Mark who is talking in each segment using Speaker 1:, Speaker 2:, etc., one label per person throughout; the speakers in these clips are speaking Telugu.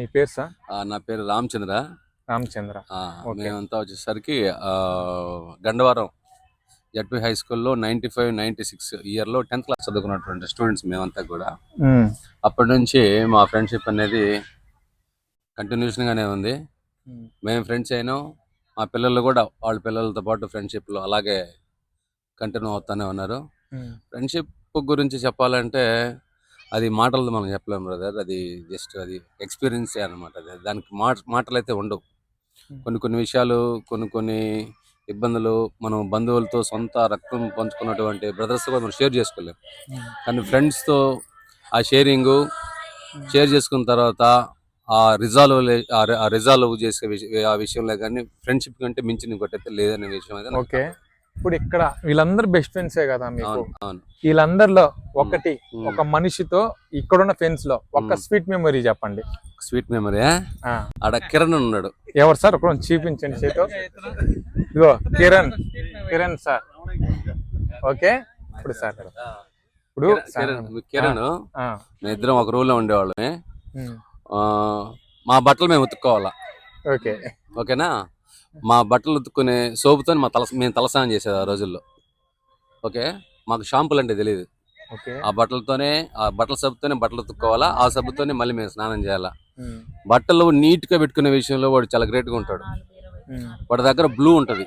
Speaker 1: మీ పేరు సార్?
Speaker 2: నా పేరు రామచంద్ర.
Speaker 1: రామచంద్ర. ఓకే.
Speaker 2: మేమంతా వచ్చేసరికి గండవరం జడ్పీ హై స్కూల్లో 95, 96 ఇయర్లో 10th క్లాస్ చదువుకున్నటువంటి స్టూడెంట్స్ మేమంతా కూడా. అప్పటి నుంచి మా ఫ్రెండ్షిప్ అనేది కంటిన్యూషన్గానే ఉంది. మేము ఫ్రెండ్స్ అయినాం, మా పిల్లలు కూడా వాళ్ళ పిల్లలతో పాటు ఫ్రెండ్షిప్లో అలాగే కంటిన్యూ అవుతూనే ఉన్నారు. ఫ్రెండ్షిప్ గురించి చెప్పాలంటే అది మాటలతో మనం చెప్పలేము బ్రదర్. అది జస్ట్ అది ఎక్స్పీరియన్స్ అనమాట. దానికి మాటలు అయితే ఉండవు. కొన్ని విషయాలు, కొన్ని ఇబ్బందులు మనం బంధువులతో సొంత రక్తం పంచుకున్నటువంటి బ్రదర్స్ కూడా మనం షేర్ చేసుకోలేము. కానీ ఫ్రెండ్స్తో ఆ షేర్ చేసుకున్న తర్వాత ఆ రిజాల్వ్ చేసే ఆ విషయంలో కానీ ఫ్రెండ్షిప్ కంటే మించిన ఇంకోటైతే లేదనే విషయం అయితే.
Speaker 1: ఓకే. ఇప్పుడు ఇక్కడ వీళ్ళందరూ బెస్ట్ ఫ్రెండ్సే కదా మీకు?
Speaker 2: అవును.
Speaker 1: వీళ్ళందరిలో ఒక మనిషితో ఇక్కడున్న ఫ్రెండ్స్ లో ఒక స్వీట్ మెమరీ చెప్పండి.
Speaker 2: స్వీట్ మెమరీ ఆడ కిరణ్ ఉన్నాడు.
Speaker 1: ఎవరు సార్? ఒక చూపించండి చేతో. ఇదిగో కిరణ్ సార్. ఓకే. ఇప్పుడు సార్
Speaker 2: కిరణ్ మేము ఇద్దరం ఒక రూమ్ లో ఉండేవాళ్ళని. మా బట్టలు మేము ఉతుక్కోవాలా. ఓకేనా? మా బట్టలు ఉతుక్కునే సోపుతో మేము తలస్నానం చేసేది ఆ రోజుల్లో. ఓకే. మాకు షాంపులు అంటే తెలియదు. ఆ బట్టల సబ్బుతోనే బట్టలు ఉతుక్కోవాలా. ఆ సబ్బుతోనే మళ్ళీ మేము స్నానం చేయాలా. బట్టలు నీట్ గా పెట్టుకునే విషయంలో వాడు చాలా గ్రేట్ గా ఉంటాడు. వాడి దగ్గర బ్లూ ఉంటది.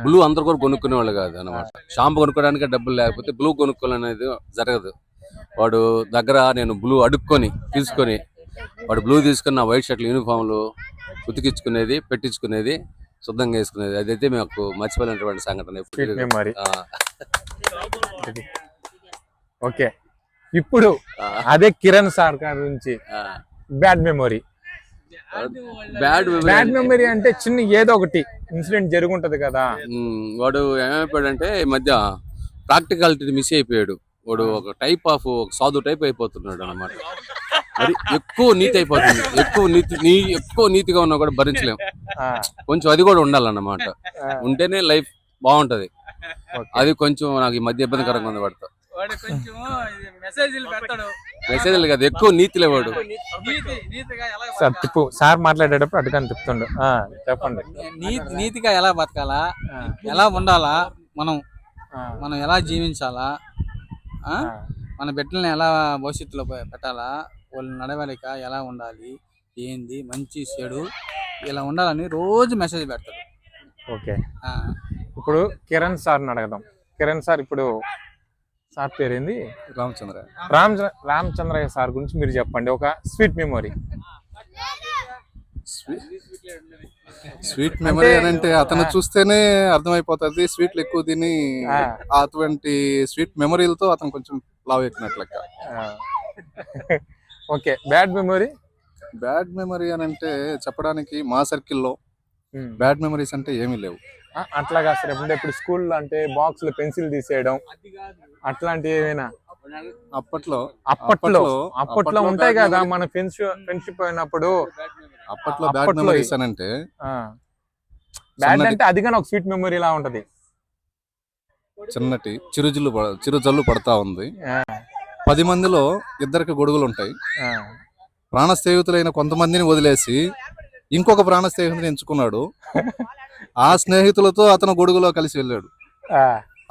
Speaker 2: బ్లూ అందరు కూడా కొనుక్కునే వాళ్ళు కాదు అనమాట. షాంపూ కొనుక్కోవడానికి డబ్బులు లేకపోతే బ్లూ కొనుక్కోవాలనేది జరగదు. వాడు దగ్గర నేను బ్లూ తీసుకొని వాడు బ్లూ తీసుకుని నా వైట్ షర్ట్లు, యూనిఫామ్లు ఉతికించుకునేది, పెట్టించుకునేది, శుద్ధంగా వేసుకునేది. అదైతే మాకు మర్చిపోలేనటువంటి సంఘటన.
Speaker 1: ఓకే. ఇప్పుడు అదే కిరణ్ సార్ గారి గురించి బ్యాడ్ మెమరీ అంటే చిన్న ఏదో ఒకటి ఇన్సిడెంట్ జరుగుంటది కదా.
Speaker 2: వాడు ఏమైపోయాడంటే ఈ మధ్య ప్రాక్టికాలిటీ మిస్ అయిపోయాడు. వాడు ఒక టైప్ ఆఫ్ సాధు టైప్ అయిపోతున్నాడు అనమాట. మరి ఎక్కువ నీతి అయిపోతుంది. ఎక్కువ నీతిగా ఉన్నా కూడా భరించలేము. కొంచెం అది కూడా ఉండాలన్నమాట. ఉంటేనే లైఫ్ బాగుంటది. అది కొంచెం నాకు ఈ మధ్య ఇబ్బందికరంగా ఉంది. వాడితో మెసేజ్లు కాదు, ఎక్కువ నీతిలే వాడు.
Speaker 1: సార్ సార్ మాట్లాడేటప్పుడు అటుకని తిప్పుతుండు. చెప్పండి.
Speaker 3: నీతిగా ఎలా బతకాలా, ఎలా ఉండాలా, మనం ఎలా జీవించాలా, మన బిడ్డల్ని ఎలా భవిష్యత్తులో పెట్టాలా, వాళ్ళ నడవలిక ఎలా ఉండాలి, ఏంది మంచి చెడు ఇలా ఉండాలని రోజు మెసేజ్ పెడతాడు.
Speaker 1: ఓకే. ఇప్పుడు కిరణ్ సార్ని అడగదాం. కిరణ్ సార్, ఇప్పుడు సార్ పేరేంది? రామచంద్రయ్య సార్ గురించి మీరు చెప్పండి ఒక స్వీట్ మెమరీ.
Speaker 4: స్వీట్ మెమరీ అని అంటే అతను చూస్తేనే అర్థమైపోతుంది. స్వీట్లు ఎక్కువ తిని అటువంటి స్వీట్ మెమరీలతో అతను కొంచెం లావు ఎక్కినట్లు లెక్క.
Speaker 1: ఓకే. బ్యాడ్
Speaker 4: మెమరీ అని అంటే చెప్పడానికి మా సర్కిల్లో బ్యాడ్ మెమరీస్ అంటే ఏమీ లేవు.
Speaker 1: అట్లాగా సార్. ఇప్పుడు స్కూల్లో అంటే బాక్స్ లో పెన్సిల్ తీసేయడం అట్లాంటివి ఏమైనా అప్పట్లో ఉంటాయి కదా మన ఫ్రెండ్షిప్ అయినప్పుడు?
Speaker 4: అప్పట్లో బ్యాడ్ మెమరీస్ అని అంటే
Speaker 1: బ్యాడ్ అంటే అది కానీ ఒక స్వీట్ మెమరీ లా ఉంటది.
Speaker 4: చిన్నటి చిరుజల్లు పడతా ఉంది. 10 మందిలో 2 గొడుగులు ఉంటాయి. ప్రాణ స్నేహితులైన కొంతమందిని వదిలేసి ఇంకొక ప్రాణ స్నేహితుని ఎంచుకున్నాడు. ఆ స్నేహితులతో అతను గొడుగులో కలిసి వెళ్ళాడు.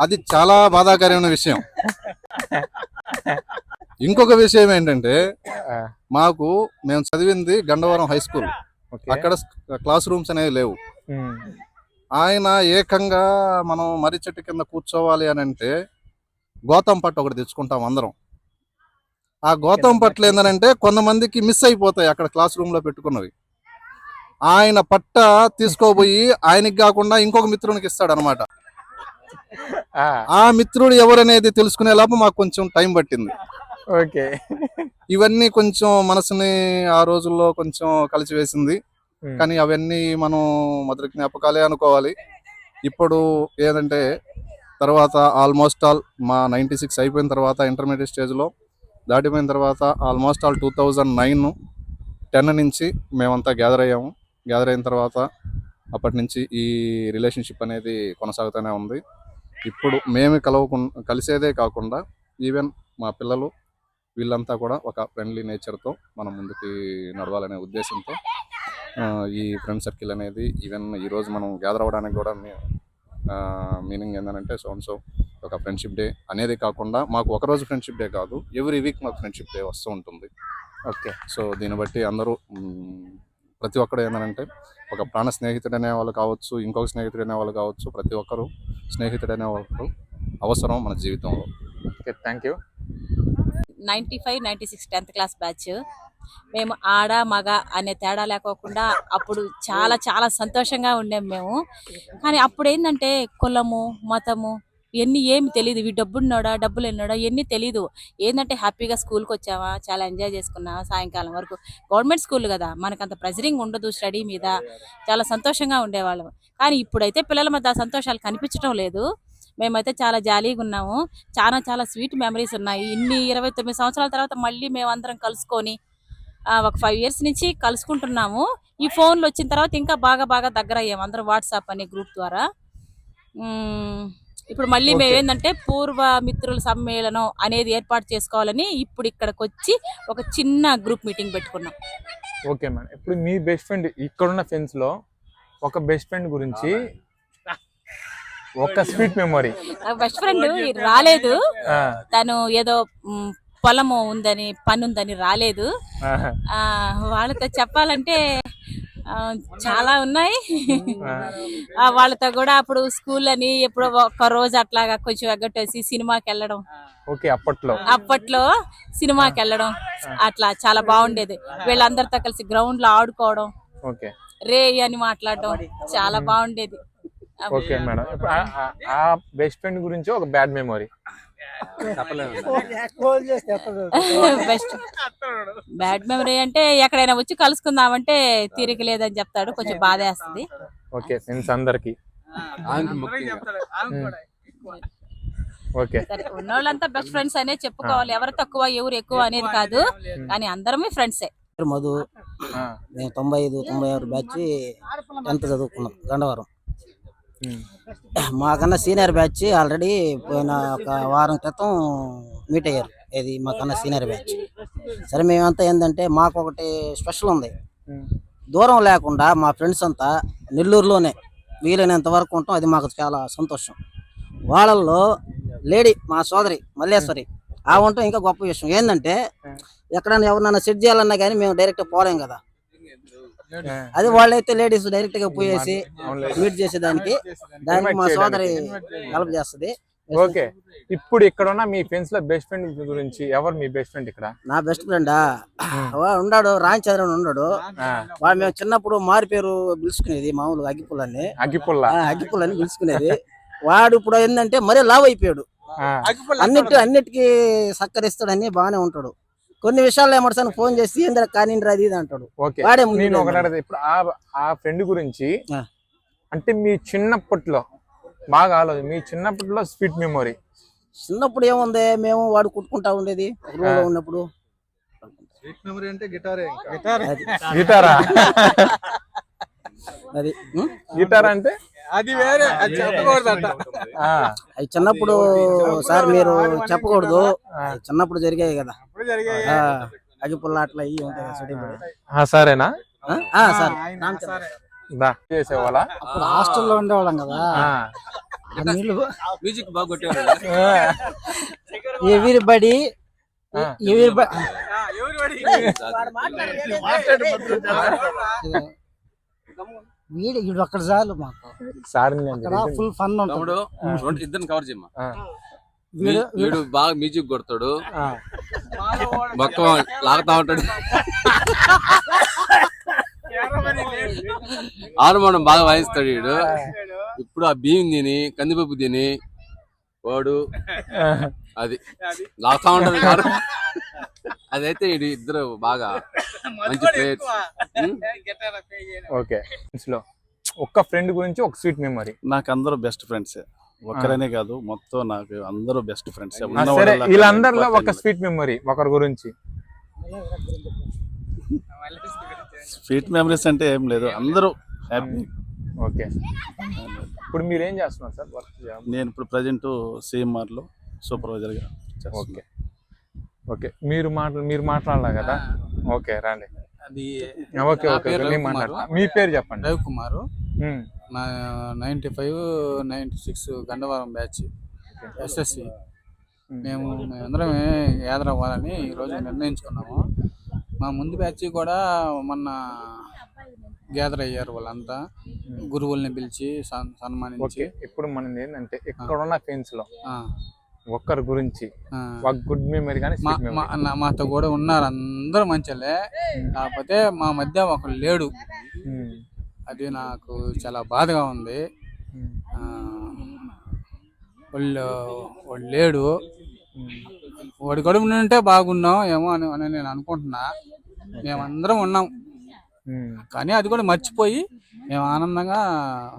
Speaker 4: అది చాలా బాధాకరమైన విషయం. ఇంకొక విషయం ఏంటంటే, మేము చదివింది గండవరం హై స్కూల్. అక్కడ క్లాస్ రూమ్స్ అనేవి లేవు. ఆయన ఏకంగా మనం మర్రి చెట్టు కింద కూర్చోవాలి అని అంటే గౌతమ్ పట్టు ఒకటి తెచ్చుకుంటాం అందరం. ఆ గౌతమ్ పట్లు ఏంటంటే కొంతమందికి మిస్ అయిపోతాయి అక్కడ క్లాస్ రూమ్ లో పెట్టుకున్నవి. ఆయన పట్ట తీసుకోబోయి ఆయనకి కాకుండా ఇంకొక మిత్రునికి ఇస్తాడు అనమాట. ఆ మిత్రుడు ఎవరనేది తెలుసుకునే లోపు మాకు కొంచెం టైం పట్టింది.
Speaker 1: ఓకే.
Speaker 4: ఇవన్నీ కొంచెం మనసుని ఆ రోజుల్లో కొంచెం కలిసివేసింది. కానీ అవన్నీ మనం మొదటి జ్ఞాపకాలే అనుకోవాలి. ఇప్పుడు ఏదంటే తర్వాత ఆల్మోస్ట్ ఆల్ మా 96 అయిపోయిన తర్వాత ఇంటర్మీడియట్ స్టేజ్లో దాటిపోయిన తర్వాత ఆల్మోస్ట్ ఆల్ 2009-10 నుంచి మేమంతా గ్యాదర్ అయ్యాము. గ్యాదర్ అయిన తర్వాత అప్పటి నుంచి ఈ రిలేషన్షిప్ అనేది కొనసాగుతూనే ఉంది. ఇప్పుడు మేము కలిసేదే కాకుండా ఈవెన్ మా పిల్లలు వీళ్ళంతా కూడా ఒక ఫ్రెండ్లీ నేచర్తో మనం ముందుకి నడవాలనే ఉద్దేశంతో ఈ ఫ్రెండ్ సర్కిల్ అనేది ఈవెన్ ఈరోజు మనం గ్యాదర్ అవ్వడానికి కూడా మీనింగ్ ఏంటంటే సో ఒక ఫ్రెండ్షిప్ డే అనేది కాకుండా మాకు ఒకరోజు ఫ్రెండ్షిప్ డే కాదు, ఎవ్రీ వీక్ మాకు ఫ్రెండ్షిప్ డే వస్తూ ఉంటుంది.
Speaker 1: ఓకే.
Speaker 4: సో దీన్ని బట్టి అందరూ ప్రతి ఒక్కరు ఏంటంటే ఒక ప్రాణ స్నేహితుడు అనే వాళ్ళు కావచ్చు, ఇంకొక స్నేహితుడు అనే వాళ్ళు కావచ్చు, ప్రతి ఒక్కరు స్నేహితుడు అనే వాళ్ళు అవసరం మన జీవితంలో.
Speaker 1: Okay, thank you.
Speaker 5: 95-96 10th class batch. మేము ఆడ మగ అనే తేడా లేకోకుండా అప్పుడు చాలా చాలా సంతోషంగా ఉండాము మేము. కానీ అప్పుడు ఏంటంటే కులము మతము ఇవన్నీ ఏమి తెలియదు. ఇవి డబ్బున్నాడా డబ్బులు ఎన్నాడా ఇవన్నీ తెలీదు. ఏంటంటే హ్యాపీగా స్కూల్కి వచ్చామా, చాలా ఎంజాయ్ చేసుకున్నామా సాయంకాలం వరకు. గవర్నమెంట్ స్కూల్ కదా, మనకంత ప్రెజరింగ్ ఉండదు స్టడీ మీద, చాలా సంతోషంగా ఉండేవాళ్ళం. కానీ ఇప్పుడైతే పిల్లల మధ్య సంతోషాలు కనిపించడం లేదు. మేమైతే చాలా జాలీగా ఉన్నాము. చాలా చాలా స్వీట్ మెమరీస్ ఉన్నాయి. ఇన్ని 29 సంవత్సరాల తర్వాత మళ్ళీ మేము అందరం కలుసుకొని ఒక 5 years నుంచి కలుసుకుంటున్నాము. ఈ ఫోన్లు వచ్చిన తర్వాత ఇంకా బాగా బాగా దగ్గర అయ్యాము అందరం వాట్సాప్ అనే గ్రూప్ ద్వారా. ఇప్పుడు మళ్ళీ మేము ఏంటంటే పూర్వ మిత్రుల సమ్మేళనం అనేది ఏర్పాటు చేసుకోవాలని ఇప్పుడు ఇక్కడికి వచ్చి ఒక చిన్న గ్రూప్ మీటింగ్ పెట్టుకున్నాం.
Speaker 1: ఓకే మేడం, ఇప్పుడు మీ బెస్ట్ ఫ్రెండ్ ఇక్కడున్న ఫ్రెండ్స్ లో ఒక బెస్ట్ ఫ్రెండ్ గురించి ఒక స్వీట్ మెమరీ.
Speaker 5: బెస్ట్ ఫ్రెండ్ రాలేదు, తను ఏదో పొలము ఉందని పని ఉందని రాలేదు. వాళ్ళతో చెప్పాలంటే చాలా ఉన్నాయి. వాళ్ళతో కూడా అప్పుడు స్కూల్ అని ఎప్పుడో ఒక్క రోజు అట్లాగా కొంచెం ఎగ్గట్టేసి సినిమాకి వెళ్ళడం.
Speaker 1: ఓకే,
Speaker 5: అప్పట్లో సినిమాకి వెళ్ళడం అట్లా చాలా బాగుండేది. వీళ్ళందరితో కలిసి గ్రౌండ్ లో ఆడుకోవడం, రే అని మాట్లాడడం చాలా బాగుండేది.
Speaker 1: ఓకే మేడం, ఆ బెస్ట్ ఫ్రెండ్ గురించి ఒక bad memory.
Speaker 5: Best bad memory అంటే ఎక్కడైనా వచ్చి కలుసుకుందామంటే తీరిక లేదని చెప్తాడు, కొంచెం బాధేస్తుంది.
Speaker 1: ఓకే, ఫ్రెండ్స్ అందరికి ఓకే.
Speaker 5: ఉన్నోళ్ళంతా బెస్ట్ ఫ్రెండ్స్ అనే చెప్పుకోవాలి. ఎవరు తక్కువ ఎవరు ఎక్కువ అనేది కాదు, కానీ అందరమే ఫ్రెండ్సే.
Speaker 6: మధు, మేము 95-96 బ్యాచ్ 10th చదువుకున్నాం గండవరం. మాకన్నా సీనియర్ బ్యాచ్ ఆల్రెడీ పోయిన ఒక వారం క్రితం మీట్ అయ్యారు. ఇది మాకన్నా సీనియర్ బ్యాచ్. సరే మేమంతా ఏంటంటే మాకు ఒకటి స్పెషల్ ఉంది, దూరం లేకుండా మా ఫ్రెండ్స్ అంతా నెల్లూరులోనే వీలైనంత వరకు ఉంటాం. అది మాకు చాలా సంతోషం. వాళ్ళల్లో లేడీ మా సోదరి మల్లేశ్వరి ఆ ఉంటాం ఇంకా గొప్ప విషయం. ఏంటంటే ఎక్కడైనా ఎవరినైనా సెట్ చేయాలన్నా కానీ మేము డైరెక్ట్ పోలేం కదా. అది వాళ్ళైతే లేడీస్ డైరెక్ట్ గా పోయేసి మీట్ చేసేదానికి మా సోదరి హెల్ప్ చేస్తుంది.
Speaker 1: ఓకే, ఇప్పుడు ఇక్కడ ఉన్న మీ ఫ్రెండ్స్ లో బెస్ట్ ఫ్రెండ్ గురించి ఎవరు మీ బెస్ట్ ఫ్రెండ్? ఇక్కడ
Speaker 6: నా బెస్ట్ ఫ్రెండా ఉన్నాడు, రాంచంద్రన్ ఉన్నాడు. వాడు మేము చిన్నప్పుడు మారి పేరు పిలుచుకునేది మామూలుగా అగ్గిపుల్లని పిలుచుకునేది. వాడు ఇప్పుడు ఏంటంటే మరీ లావ్ అయిపోయాడు, అన్నిటికీ సక్కరిస్తాడని బాగానే ఉంటాడు. కొన్ని విషయాల్లో ఏమడసాను ఫోన్ చేసి ఏంద్ర కానీ అది ఇది అంటాడు.
Speaker 1: వాడే ఇప్పుడు ఆ ఫ్రెండ్ గురించి అంటే మీ చిన్నప్పట్లో బాగా ఆలోచన, మీ చిన్నప్పట్లో స్వీట్ మెమరీ.
Speaker 6: చిన్నప్పుడు ఏముంది, మేము వాడు కుట్టుకుంటా ఉండేది రూమ్లో ఉన్నప్పుడు.
Speaker 4: స్వీట్ మెమరీ అంటే గిటారా
Speaker 6: అది
Speaker 1: గిటార్ అంటే
Speaker 3: అది వేరే, అది చెప్పకూడదట.
Speaker 6: అవి చిన్నప్పుడు సార్ మీరు చెప్పకూడదు, చిన్నప్పుడు జరిగాయి కదా అగిపుల్ల అట్లా ఇవి ఉంటాయి.
Speaker 1: సరేనా
Speaker 6: సార్
Speaker 1: చేసేవాళ్ళ
Speaker 6: అప్పుడు హాస్టల్లో ఉండేవాళ్ళం కదా.
Speaker 2: మ్యూజిక్ బాగా కొట్టేవాళ్ళు.
Speaker 6: ఎవ్రీబడి వీడు అక్కడ చాలు మాకు, ఫుల్ ఫన్ ఉంటాడు.
Speaker 2: ఇద్దరు కవర్ చేయమ్మా. వీడు బాగా మ్యూజిక్ కొడతాడు, మొత్తం లాగుతా ఉంటాడు. హార్మోనియం బాగా వాయిస్తాడు వీడు. ఇప్పుడు ఆ బియ్యం తిని కందిపప్పు తిని వాడు అది లాగుతా ఉంటాడు. అదైతే ఇద్దరు బాగా మంచి ప్లేయర్స్.
Speaker 1: ఓకే, ఒక్క ఫ్రెండ్ గురించి ఒక స్వీట్ మెమరీ.
Speaker 7: నాకు అందరూ బెస్ట్ ఫ్రెండ్స్, ఒక్కరనే కాదు మొత్తం నాకు అందరూ బెస్ట్ ఫ్రెండ్స్.
Speaker 1: వీళ్ళందరిలో ఒక స్వీట్ మెమరీ ఒకరి గురించి.
Speaker 7: స్వీట్ మెమరీస్ అంటే ఏం లేదు, అందరూ హ్యాపీ.
Speaker 1: ఓకే, ఇప్పుడు మీరు ఏం చేస్తున్నారు సార్ వర్క్?
Speaker 7: నేను ఇప్పుడు ప్రజెంట్ CMR లో సూపర్వైజర్గా.
Speaker 1: ఓకే ఓకే, మీరు మాట్లాడాలి కదా. ఓకే, రండి.
Speaker 3: అది
Speaker 1: ఓకే
Speaker 3: నా
Speaker 1: ఓకే
Speaker 3: పేరు
Speaker 1: నేను
Speaker 3: రవికుమారు.
Speaker 1: మాట్లాడతా. మీ పేరు చెప్పండి.
Speaker 3: రవికుమారు.
Speaker 1: ఉమ్,
Speaker 3: నా 95-96 గండవరం బ్యాచ్ ఎస్ఎస్సి. మేమందరం గ్యాదర్ అవ్వాలని ఈరోజు నిర్ణయించుకున్నాము. మా ముందు బ్యాచ్ కూడా మొన్న గ్యాదర్ అయ్యారు వాళ్ళంతా, గురువుల్ని పిలిచి సన్మానించి.
Speaker 1: ఓకే, ఇప్పుడు మనం ఏంటంటే ఇక్కడున్న ఫ్రెండ్స్ లో
Speaker 3: ఆ,
Speaker 1: ఒక్కరి గురించి
Speaker 3: ఆ.
Speaker 1: ఒక గుడ్ మెమరీ కానీ
Speaker 3: మాతో కూడా ఉన్నారు, అందరూ మంచిలే. కాకపోతే మా మధ్య ఒకడు లేడు, అది నాకు చాలా బాధగా ఉంది. వాళ్ళు లేడు. వాడి గడుపు ఉంటే బాగున్నాం ఏమో అని నేను అనుకుంటున్నా. మేమందరం ఉన్నాం, కానీ అది కూడా మర్చిపోయి మేము ఆనందంగా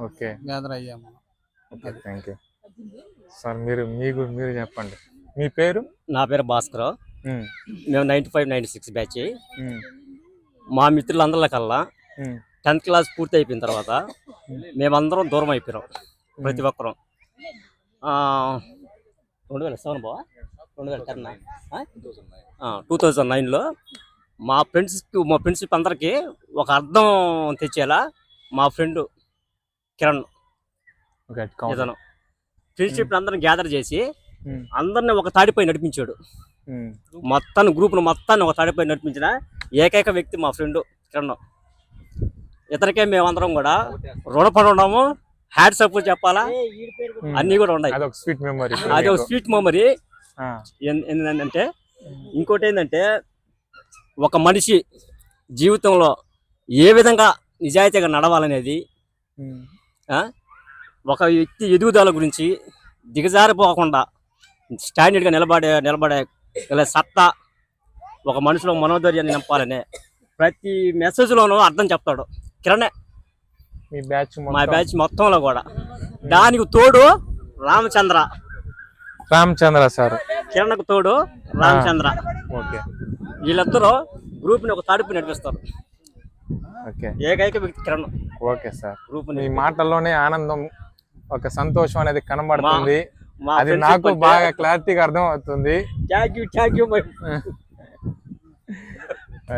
Speaker 1: ఓకే
Speaker 3: గ్యాదర్ అయ్యాము.
Speaker 1: Okay, thank you sir. మీరు చెప్పండి. మీ పేరు?
Speaker 8: నా పేరు భాస్కర్.
Speaker 1: ఉమ్,
Speaker 8: మేము 95-96 బ్యాచ్.
Speaker 1: ఉమ్,
Speaker 8: మా మిత్రులందరి కల్లా
Speaker 1: ఉమ్,
Speaker 8: 10th క్లాస్ పూర్తి అయిపోయిన తర్వాత మేమందరం దూరం అయిపోయినాం, ప్రతి ఒక్కరం. 2007 బావా, 2009లో మా ఫ్రెండ్షిప్ అందరికీ ఒక అర్థం తెచ్చేలా మా ఫ్రెండ్ కిరణ్
Speaker 1: ఓకే, count.
Speaker 8: ఇతను ఫ్రెండ్షిప్ అందరిని గ్యాదర్ చేసి
Speaker 1: ఉమ్,
Speaker 8: అందరిని ఒక తాడిపై నడిపించాడు.
Speaker 1: ఉమ్,
Speaker 8: గ్రూప్ను మొత్తాన్ని ఒక తాడిపై నడిపించిన ఏకైక వ్యక్తి మా ఫ్రెండ్ కిరణ్. ఇతనికే మేమందరం కూడా రుణపడి ఉన్నాము. హ్యాట్సప్ చెప్పాలా, అన్నీ కూడా ఉన్నాయి.
Speaker 1: అదొక స్వీట్ మెమరీ.
Speaker 8: అది ఒక స్వీట్ మెమరీ. ఏంటంటే ఇంకోటి ఏంటంటే, ఒక మనిషి జీవితంలో ఏ విధంగా నిజాయితీగా నడవాలనేది, ఒక వ్యక్తి ఎదుగుదల గురించి దిగజారిపోకుండా స్టాండర్డ్గా నిలబడే సత్తా, ఒక మనిషిలో మనోధైర్యాన్ని నింపాలనే ప్రతి మెసేజ్లోనూ అర్థం చెప్తాడు కిరణే. మా బ్యాచ్ మొత్తంలో కూడా దానికి తోడు రామచంద్ర
Speaker 1: సార్,
Speaker 8: కిరణ్కు తోడు రామచంద్ర.
Speaker 1: ఓకే,
Speaker 8: వీళ్ళిద్దరూ గ్రూప్ని ఒక తాడిపి నడిపిస్తారు.
Speaker 1: ఓకే,
Speaker 8: ఏకైక వ్యక్తి కిరణ్.
Speaker 1: Okay sir.
Speaker 8: గ్రూప్
Speaker 1: మీ మాటల్లోనే ఆనందం, ఒక సంతోషం అనేది కనబడుతుంది.
Speaker 8: మా
Speaker 1: అది నాకు బాగా క్లారిటీగా అర్థం అవుతుంది.
Speaker 8: థ్యాంక్ యూ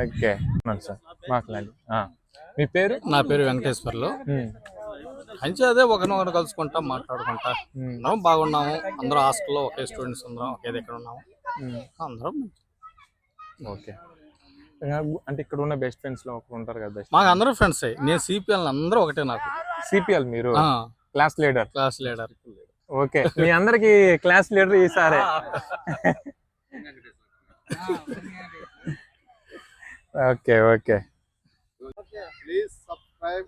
Speaker 1: ఓకే సార్, మాట్లాడి. మీ పేరు?
Speaker 3: నా పేరు వెంకటేశ్వర్లు. మంచి అదే ఒకరినొకరు కలుసుకుంటాం, మాట్లాడుకుంటా ఉన్నాం, బాగున్నాము. అందరూ హాస్టల్లో ఒకే స్టూడెంట్స్ అందరం ఒకే దగ్గర ఉన్నాము అందరం.
Speaker 1: ఓకే, అంటే ఇక్కడ ఉన్న బెస్ట్ ఫ్రెండ్స్ లో ఒకరు ఉంటారు కదా, బెస్ట్
Speaker 3: మాకు అందరూ ఫ్రెండ్స్. నేను సిపిఎల్ అందరూ ఒకటే. నాకు
Speaker 1: సిపిఎల్ మీరు క్లాస్ లీడర్. ఓకే, మీ అందరికి క్లాస్ లీడర్ ఈసారి. Okay okay.
Speaker 4: Please subscribe